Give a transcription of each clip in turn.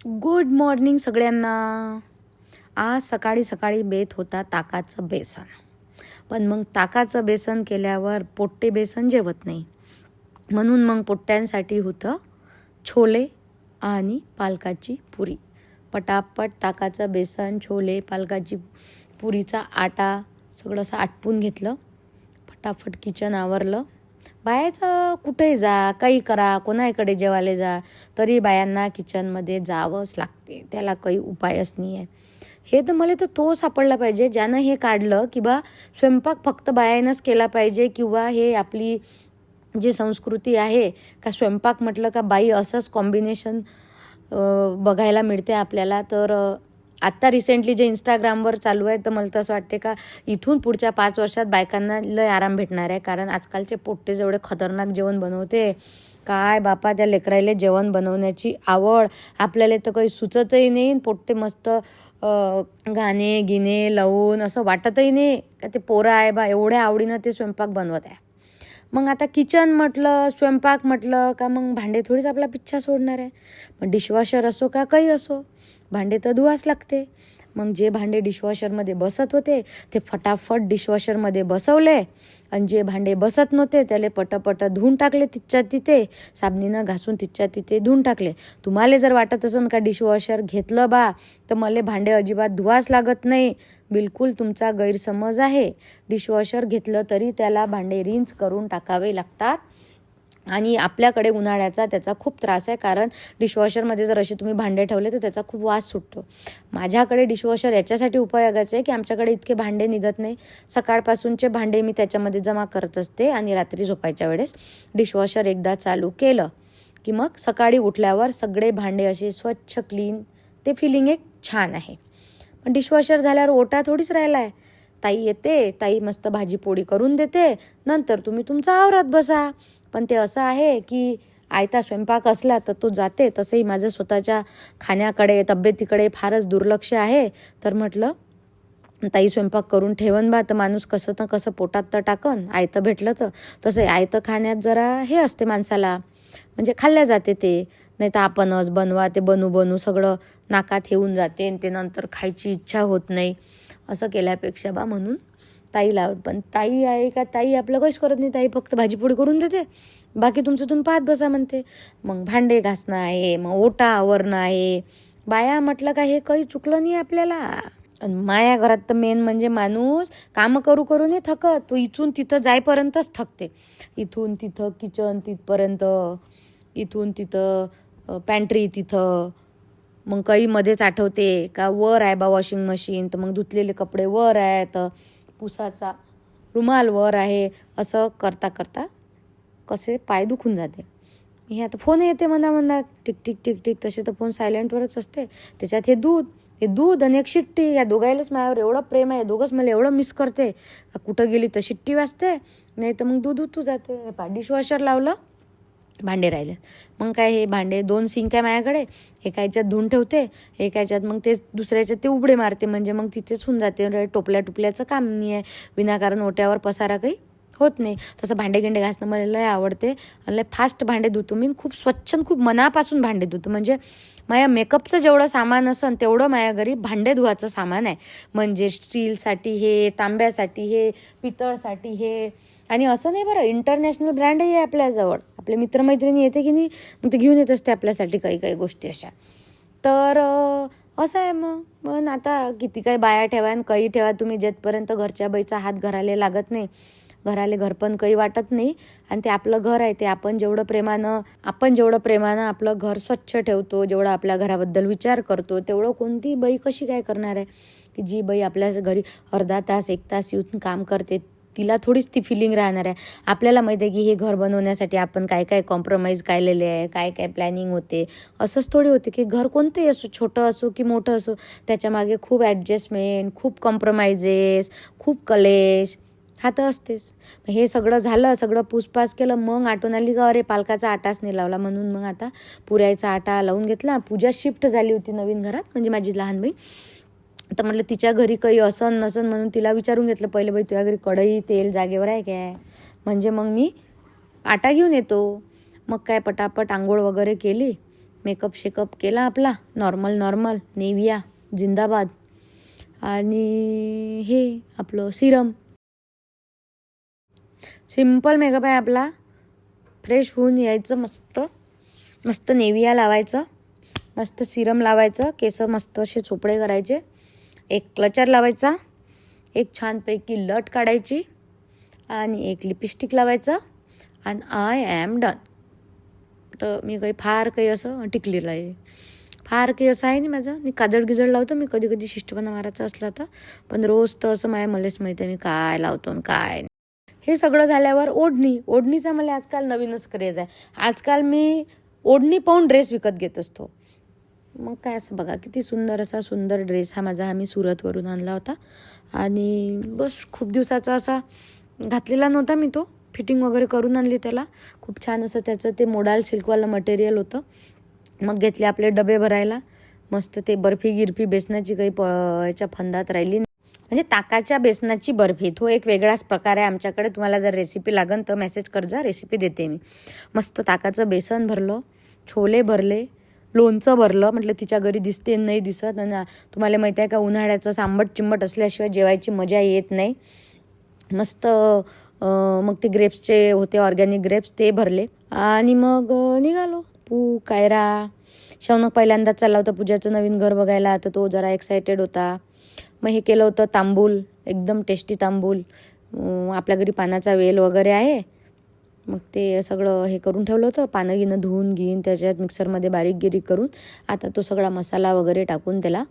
Good morning सगळ्यांना. आज सकाळी सकाळी बेत होता ताकाचं बेसन. पण मग ताकाचं बेसन केल्यावर पोट्टे बेसन जेवत नाही, म्हणून मग पोट्ट्यांसाठी होतं छोले आणि पालकाची पुरी. पटापट ताकाचं बेसन, छोले, पालकाची पुरीचा आटा सगळं असं आटपून घेतलं. फटाफट किचन आवरलं. बायाचं कुठेही जा, काही करा, कोणाकडे जेवायला जा, तरी बायांना किचनमध्ये जावंच लागते. त्याला काही उपायच नाही आहे. हे तर मला तर तो सापडला पाहिजे ज्यानं हे काढलं की बा स्वयंपाक फक्त बायानंच केला पाहिजे, किंवा हे आपली जी संस्कृती आहे का स्वयंपाक म्हटलं का बाई असंच कॉम्बिनेशन बघायला मिळते आपल्याला. तर आत्ता रिसेंटली जे इंस्टाग्रामवर चालू आहे, तर मला तसं वाटते का इथून पुढच्या 5 वर्षात बायकांना लय आराम भेटणार आहे. कारण आजकालचे पोट्टे जेवढे खतरनाक जेवण बनवते, काय बापा त्या लेकरायले जेवण बनवण्याची आवड. आपल्याला तर काही सुचतही नाही. पोट्टे मस्त गाणे गिणे लावून असं वाटतही नाही का ते पोरं आहे बा एवढ्या आवडीनं ते स्वयंपाक बनवत आहे. मग आता किचन म्हटलं, स्वयंपाक म्हटलं का मग भांडे थोडीच आपला पिच्छा सोडणार आहे. मग डिशवॉशर असो का काही असो, भांडे तर धुवाच लागते. मग जे भांडे डिशवॉशरमध्ये बसत होते ते फटाफट डिशवॉशरमध्ये बसवले, आणि जे भांडे बसत नव्हते त्याला पटपट धुवून टाकले. तिच्या तिथे साबणीनं घासून तिच्या तिथे धुवून टाकले. तुम्हाला जर वाटत असेल का डिशवॉशर घेतलं बा तर मला भांडे अजिबात धुवाच लागत नाही, बिलकुल तुमचा गैरसमज आहे. डिशवॉशर घेतलं तरी त्याला भांडे रिन्स करून टाकावे लागतात. आणि आपल्याकडे उन्हाळ्याचा त्याचा खूप त्रास आहे, कारण डिशवॉशरमध्ये जर असे तुम्ही भांडे ठेवले तर त्याचा खूप वास सुटतो. माझ्याकडे डिशवॉशर याच्यासाठी उपयोगाचे आहे की आमच्याकडे इतके भांडे निघत नाही. सकाळपासूनचे भांडे मी त्याच्यामध्ये जमा करत असते, आणि रात्री झोपायच्या वेळेस डिशवॉशर एकदा चालू केलं की मग सकाळी उठल्यावर सगळे भांडे असे स्वच्छ क्लीन, ते फिलिंग एक छान आहे. पण डिशवॉशर झाल्यावर ओटा थोडीच राहिला आहे. ताई येते, ताई मस्त भाजी पोळी करून देते, नंतर तुम्ही तुमचा आवरात बसा. पण ते असं आहे की आयता स्वयंपाक असला तर तो जाते. तसंही माझं स्वतःच्या खाण्याकडे तब्येतीकडे फारच दुर्लक्ष आहे. तर म्हटलं ताई स्वयंपाक करून ठेवन बा, तर माणूस कसं ना कसं पोटात तर टाकन. आयतं भेटलं तर तसं आयतं खाण्यात जरा हे असते माणसाला, म्हणजे खाल्ल्या जाते ते. नाही तर आपणच बनवा, ते बनू सगळं नाकात येऊन जाते आणि ते नंतर खायची इच्छा होत नाही. असं केल्यापेक्षा बा म्हणून ताईला. पण ताई आहे का, ताई आपलं काहीच करत नाही. ताई फक्त भाजीपोळी करून देते, बाकी तुमचं तुम्ही पाहत बसा म्हणते. मग भांडे घासणं आहे, मग ओटा आवरणं आहे. बाया म्हटलं का हे काही चुकलं नाही आपल्याला. आणि माया घरात तर मेन म्हणजे माणूस कामं करू करू नाही थकत, तो इथून तिथं जाईपर्यंतच थकते. इथून तिथं किचन तिथपर्यंत, इथून तिथं पॅन्ट्री तिथं. मग काही मध्येच आठवते का वर आहे बा वॉशिंग मशीन, तर मग धुतलेले कपडे वर आहे, तर पुसाचा रुमाल वर आहे. असं करता करता कसे पाय दुखून जाते. हे आता फोन येते मनात टिक टिक टिक टिक, तसे तर फोन सायलेंटवरच असते. त्याच्यात हे दूध आणि एक शिट्टी, या दोघायलाच माझ्यावर एवढं प्रेम आहे. दोघंच मला एवढं मिस करते. कुठं गेली तर शिट्टी वाजते, नाही तर मग दूध उतू जाते. डिशवॉशर लावलं, भांडे राहिले. मग काय, हे भांडे 2 सिंक आहे माझ्याकडे, एका ह्याच्यात धुवून ठेवते, एका ह्याच्यात मग ते दुसऱ्याच्यात ते उबडे मारते, म्हणजे मग तिथेच होऊन जाते. टोपल्याचं काम नाही आहे. विनाकारण ओट्यावर पसारा काही होत नाही. तसं भांडे गिंडे घासणं मला लय आवडते, आणि लय फास्ट भांडे धुतो मी. खूप स्वच्छ खूप मनापासून भांडे धुतो. म्हणजे माझ्या मेकअपचं जेवढं सामान असन तेवढं माझ्या घरी भांडे धुवायचं सामान आहे. म्हणजे स्टीलसाठी हे, तांब्यासाठी हे, पितळसाठी हे. आणि असं नाही बरं, इंटरनॅशनल ब्रँडही आहे आपल्याजवळ. आपले मित्रमैत्रिणी येते की नाही, मग ते घेऊन येत असते आपल्यासाठी काही काही गोष्टी अशा. तर असं आहे. मग आता किती काही बाया ठेवा आणि काही ठेवा तुम्ही, जेथपर्यंत घरच्या बाईचा हात घराले लागत नाही, घराले घर पण काही वाटत नाही. आणि ते आपलं घर आहे, ते आपण जेवढं प्रेमानं आपलं घर स्वच्छ ठेवतो, जेवढं आपल्या घराबद्दल विचार करतो, तेवढं कोणती बाई कशी काय करणार आहे. की जी बाई आपल्या घरी अर्धा तास 1 तास येऊन काम करते, तिला थोडीच ती फिलिंग राहणार आहे. आपल्याला माहिती आहे की हे घर बनवण्यासाठी आपण काय काय कॉम्प्रोमाइज केलेले आहे, काय काय प्लॅनिंग होते. असंच थोडी होते की घर कोणतंही असो, छोटं असो की मोठं असो, त्याच्यामागे खूप ॲडजस्टमेंट, खूप कॉम्प्रोमाइजेस, खूप कलेश हा तर असतेच. हे सगळं झालं, सगळं पूसपास केलं, मग आठवण आली का अरे पालकाचा आटाच नाही लावला. म्हणून मग आता पुऱ्याचा आटा लावून घेतला. पूजा शिफ्ट झाली होती नवीन घरात, म्हणजे माझी लहान बहीण. तर म्हटलं तिच्या घरी काही असन नसन म्हणून तिला विचारून घेतलं पहिले, बाई तुझ्या घरी कढई तेल जागेवर आहे काय, म्हणजे मग मी आटा घेऊन येतो. मग काय पटापट आंघोळ वगैरे केली, मेकअप शेकअप केला आपला नॉर्मल नेविया जिंदाबाद आणि हे आपलं सिरम. सिम्पल मेकअप आहे आपला. फ्रेश होऊन यायचं, मस्त नेविया लावायचं, मस्त सिरम लावायचं, केस मस्त असे चोपडे करायचे, एक क्लचर लावायचा, एक छानपैकी लट काढायची आणि एक लिपस्टिक लावायचं आणि आय ॲम डन. तर मी फार काही असं टिकलेलं आहे, फार काही असं आहे नाही माझं. मी काजळ गिजळ लावतो मी कधी कधी शिष्टपणा मारायचा असला तर, पण रोज तर असं मलाच माहिती आहे मी काय लावतो आणि काय नाही. हे सगळं झाल्यावर ओढणीचा मला आजकाल नवीनच क्रेज आहे. आजकाल मी ओढणी पाहून ड्रेस विकत घेत असतो. मग काय असं बघा किती सुंदर ड्रेस हा मी सुरतवरून आणला होता आणि बस खूप दिवसाचा असा घातलेला नव्हता मी. तो फिटिंग वगैरे करून आणली त्याला. खूप छान असं त्याचं ते मोडाल सिल्कवालं मटेरियल होतं. मग घेतले आपले डबे भरायला. मस्त ते बर्फी गिरफी बेसनाची काही याच्या फंदात राहिली, म्हणजे ताकाच्या बेसनाची बर्फी. तो एक वेगळाच प्रकार आहे आमच्याकडे. तुम्हाला जर रेसिपी लागन तर मेसेज कर जा, रेसिपी देते मी. मस्त ताकाचं बेसन भरलं, छोले भरले, लोणचं भरलं. म्हटलं तिच्या घरी दिसते नाही दिसत. आणि तुम्हाला माहीत आहे का उन्हाळ्याचं आंबट चिंबट असल्याशिवाय जेवायची मजा येत नाही. मस्त मग ते ग्रेप्सचे होते ऑर्गॅनिक ग्रेप्स ते भरले आणि मग निघालो. कायरा शौनक पहिल्यांदाच चालला होता पूजाचं नवीन घर बघायला, तर तो जरा एक्सायटेड होता. मग हे केलं होतं तांबूल, एकदम टेस्टी तांबूल. आपल्या घरी पानाचा वेल वगैरे आहे. मग ते सगळं हे करून ठेवलं होतं, पानं गिनं धुवून घेऊन त्याच्यात मिक्सरमध्ये बारीक करून आता तो सगळा मसाला वगैरे टाकून त्याला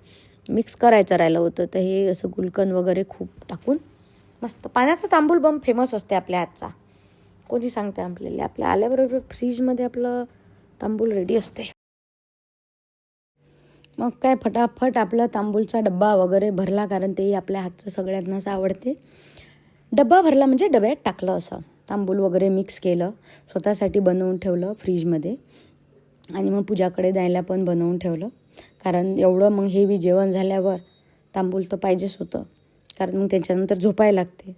मिक्स करायचं राहिलं होतं. तर हे असं गुलकंद वगैरे खूप टाकून मस्त पाण्याचा तांबूल बम फेमस असते आपल्या हातचा. कोणी सांगते आपल्याला, आपल्या आल्याबरोबर फ्रीजमध्ये आपलं तांबूल रेडी असते. मग काय फटाफट आपला तांबूलचा डब्बा वगैरे भरला, कारण ते आपल्या हातचं सगळ्यांनाच आवडते. डब्बा भरला म्हणजे डब्यात टाकलं असं तांबूल वगैरे मिक्स केलं, स्वतःसाठी बनवून ठेवलं फ्रीजमध्ये आणि मग पूजाकडे द्यायला पण बनवून ठेवलं. कारण एवढं मग हेवी जेवण झाल्यावर तांबूल तर पाहिजेच होतं, कारण मग त्याच्यानंतर झोपायला लागते.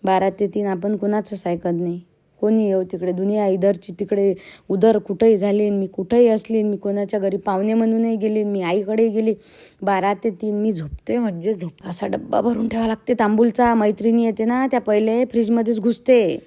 12 ते 3 आपण कोणाचंच ऐकत नाही. कोणी येऊ तिकडे दुनिया इधरची तिकडे उधर कुठंही झाली, मी कुठंही असली, मी कोणाच्या घरी पाहुणे म्हणूनही गेली, मी आईकडे गेली, 12 ते 3 मी झोपते म्हणजे झोप. असा डब्बा भरून ठेवावा लागते तांबूलचा. मैत्रिणी येते ना त्या पहिले फ्रीजमध्येच घुसते.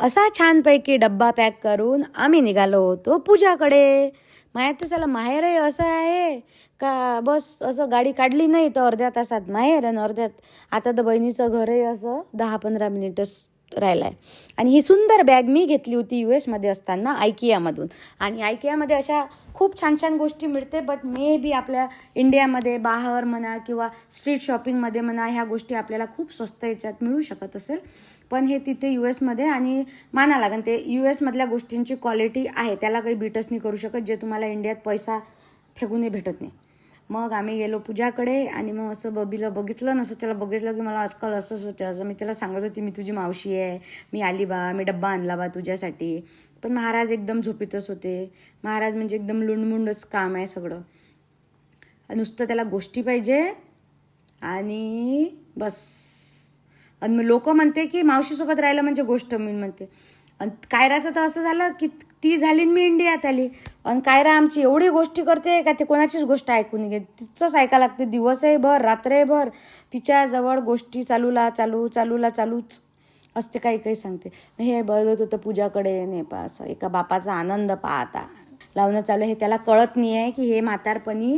असा छानपैकी डब्बा पॅक करून आम्ही निघालो होतो पूजाकडे. माया तर चला माहेर आहे असं आहे का, बस असं गाडी काढली नाही तर अर्ध्या तासात माहेर आणि अर्ध्यात आता तर बहिणीचं घर आहे असं 10-15 मिनिटच राहिला आहे. आणि ही सुंदर बॅग मी घेतली होती US असताना आयकियामधून. आणि आयकियामध्ये अशा खूप छान गोष्टी मिळते, बट मे बी आपल्या इंडियामध्ये बाहेर म्हणा किंवा स्ट्रीट शॉपिंगमध्ये म्हणा ह्या गोष्टी आपल्याला खूप स्वस्त याच्यात मिळू शकत असेल. पण हे तिथे US आणि माना लागेल ते US गोष्टींची क्वालिटी आहे, त्याला काही बीटच नाही करू शकत, जे तुम्हाला इंडियात पैसा फेकूनही भेटत नाही. मग आम्ही गेलो पूजाकडे आणि मग असं बबीला बघितलं, नसं त्याला बघितलं की मला आजकाल असंच होतं. असं मी त्याला सांगत होती मी तुझी मावशी आहे, मी आली बा, मी डब्बा आणला बा तुझ्यासाठी. पण महाराज एकदम झोपीतच होते. महाराज म्हणजे एकदम लुंडमुंडच काम आहे सगळं, नुसतं त्याला गोष्टी पाहिजे आणि बस. आणि मग लोक म्हणते की मावशीसोबत राहिलं म्हणजे गोष्ट, मी म्हणते. आणि कायराचं तर असं झालं की ती झाली मी इंडियात आली आणि कायरा आमची एवढी गोष्टी करते का ते कोणाचीच गोष्ट ऐकून घे, तिचंच ऐकायला लागते दिवसही भर रात्रही भर. तिच्याजवळ गोष्टी चालूच असते, काही सांगते. हे बघत होतं पूजाकडे नाही पा, असं एका बापाचा आनंद पाहता लावणं चालू. हे त्याला कळत नाही आहे की हे म्हातारपणी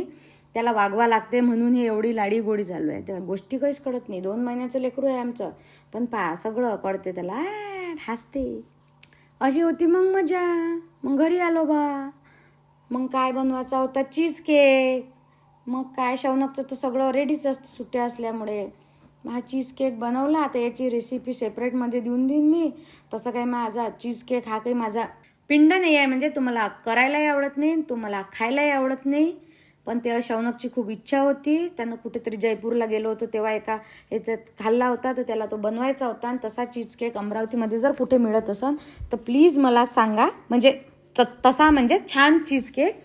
त्याला वागवा लागते म्हणून हे एवढी लाडी गोडी चालू आहे. तेव्हा गोष्टी काहीच कळत नाही. 2 महिन्याचं लेकरू आहे आमचं, पण सगळं कळते त्याला. हसते. अशी होती मग मजा. मग घरी आलो बा. मग काय बनवायचा होता, चीज केक. मग काय शौनकचं तर सगळं रेडीच असतं सुट्ट्या असल्यामुळे. हा चीज केक बनवला. आता याची रेसिपी सेपरेटमध्ये देईन मी. तसं काही माझा चीज केक हा काही माझा पिंड नाही आहे, म्हणजे तुम्हाला करायलाही आवडत नाही, तुम्हाला खायलाही आवडत नाही. पण तेव्हा शौनकची खूप इच्छा होती. त्यानं कुठेतरी जयपूरला गेलो होतो तेव्हा एका ह्याच्यात खाल्ला होता, तर त्याला तो बनवायचा होता. आणि तसा चीज केक अमरावतीमध्ये जर कुठे मिळत असेल तर प्लीज मला सांगा, म्हणजे तसा म्हणजे छान चीज केक.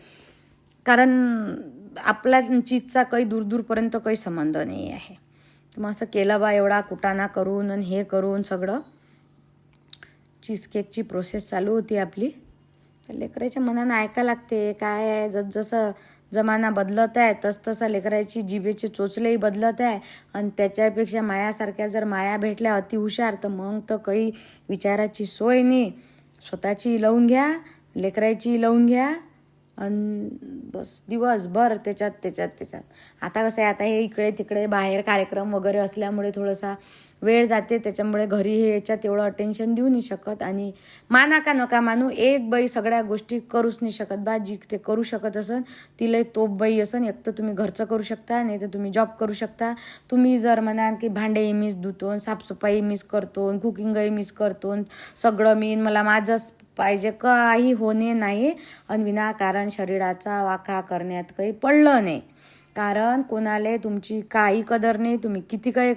कारण आपल्या चीजचा काही दूरपर्यंत काही संबंध नाही आहे. मग असं केलं बा, एवढा कुटाणा करून आणि हे करून सगळं चीज केकची प्रोसेस चालू होती आपली. तर लेकराच्या मनानं ऐकायला लागते. काय आहे, जसं जमाना बदलत आहे तसं लेकराची जिभेचे चोचलेही बदलत आहे. आणि त्याच्यापेक्षा मायासारख्या जर माया भेटल्या अति हुशार, तर मग तर काही विचाराची सोय नाही. स्वतःची लावून घ्या, लेकराची लावून घ्या, आणि बस दिवसभर त्याच्यात. आता कसं आहे, आता हे इकडे तिकडे बाहेर कार्यक्रम वगैरे असल्यामुळे थोडासा वेळ जाते. त्याच्यामुळे घरी हे याच्यात एवढं अटेन्शन देऊ नाही शकत. आणि माना का नका मानू, एक बाई सगळ्या गोष्टी करूच नाही शकत बा. जी ते करू शकत असन तिला तोप बाई असन. एक तर तुम्ही घरचं करू शकता, नाही तर तुम्ही जॉब करू शकता. तुम्ही जर म्हणाल की भांडे मीच धुतो, साफसफाई मीच करतो, कुकिंगही मीच करतो, सगळं मी, मला माझंच पाहिजे, काही होणे नाही. आणि विनाकारण शरीराचा वाका करण्यात काही पडलं नाही. कारण कोणाला तुमची काही कदर नाही. तुम्ही किती काही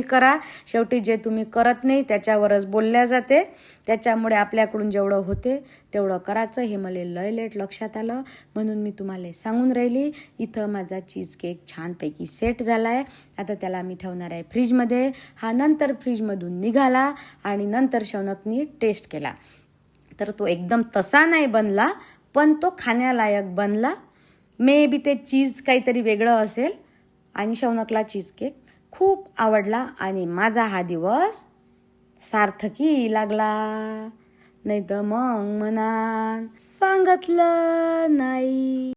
करा, शेवटी जे तुम्ही करत नाही त्याच्यावरच बोलल्या जाते. त्याच्यामुळे आपल्याकडून जेवढं होते तेवढं करायचं. हे मला लय लेट लक्षात आलं, म्हणून मी तुम्हाला सांगून राहिली. इथं माझा चीज केक छानपैकी सेट झाला आहे. आता त्याला मी ठेवणार आहे फ्रीजमध्ये. हा नंतर फ्रीजमधून निघाला आणि नंतर शौनकनी टेस्ट केला. तर तो एकदम तसा नाही बनला, पण तो खाण्यालायक बनला. मे बी ते चीज काहीतरी वेगळं असेल. आणि शौनकला चीज केक खूप आवडला आणि माझा हा दिवस सार्थकी लागला. नाही तर मग म्हणा सांगितलं नाही.